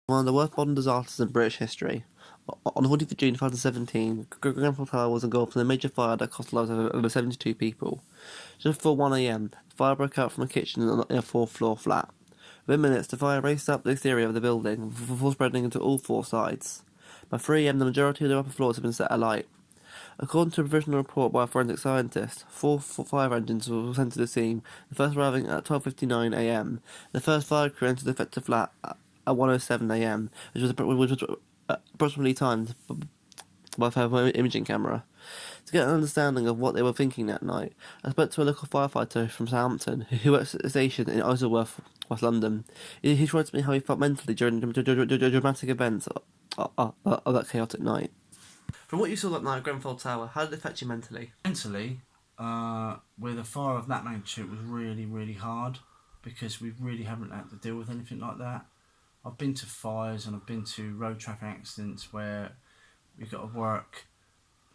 One of the worst modern disasters in British history. On the 14th of June 2017, Grenfell Tower was engulfed in a major fire that cost the lives of over 72 people. Just before 1 a.m., the fire broke out from a kitchen in a fourth-floor flat. Within minutes, the fire raced up the exterior of the building, before spreading into all four sides. By 3 a.m., the majority of the upper floors had been set alight. According to a provisional report by a forensic scientist, four fire engines were sent to the scene, the first arriving at 12:59 a.m. The first fire crew entered the affected flat at 1:07 a.m., which was approximately timed by a imaging camera. To get an understanding of what they were thinking that night, I spoke to a local firefighter from Southampton who works at a station in Isleworth, West London. He tried to me how he felt mentally during the dramatic events of that chaotic night. From what you saw that night at Grenfell Tower, how did it affect you mentally? Mentally, with a fire of that magnitude, it was really, really hard because we really haven't had to deal with anything like that. I've been to fires and I've been to road traffic accidents where we've got to work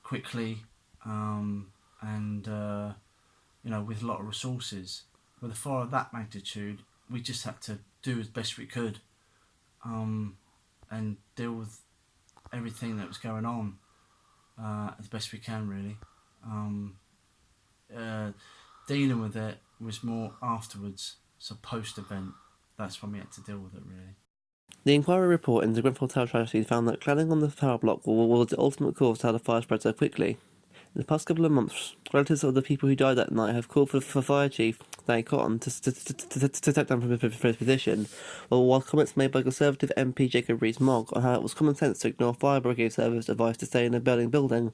quickly and with a lot of resources. With a fire of that magnitude, we just had to do as best we could and deal with everything that was going on as best we can, really. Dealing with it was more afterwards, so post-event, that's when we had to deal with it, really. The inquiry report into the Grenfell Tower tragedy found that cladding on the tower block was the ultimate cause to how the fire spread so quickly. In the past couple of months, relatives of the people who died that night have called for Fire Chief Danny Cotton to step down from his position, while comments made by Conservative MP Jacob Rees-Mogg on how it was common sense to ignore fire brigade service advice to stay in a burning building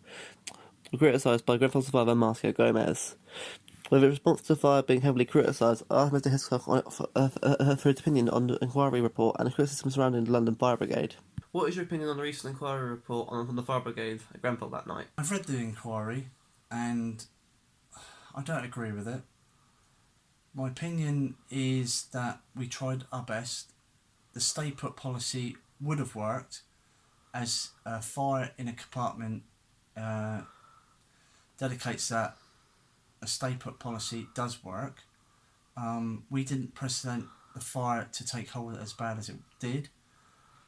were criticised by Grenfell survivor Marcia Gomez. With its response to the fire being heavily criticised, I asked Mr Hiscock for his opinion on the inquiry report and the criticism surrounding the London Fire Brigade. What is your opinion on the recent inquiry report on the Fire Brigade at Grenfell that night? I've read the inquiry and I don't agree with it. My opinion is that we tried our best. The stay put policy would have worked, as a fire in a compartment dedicates that a stay put policy does work. We didn't precedent the fire to take hold as bad as it did,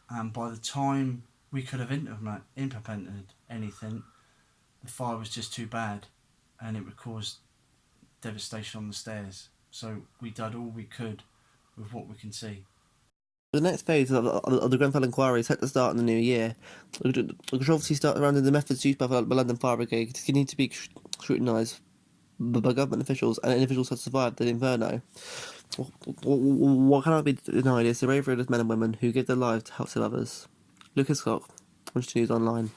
and by the time we could have implemented anything, the fire was just too bad and it would cause devastation on the stairs. So we did all we could with what we can see. The next phase of the Grenfell inquiry is set to start in the new year. The controversy started around the methods used by the London Fire Brigade continue to be scrutinised by government officials and individuals who have survived the inferno. What cannot be denied is the bravery of those men and women who give their lives to help save others. Luke Hiscock, News Online.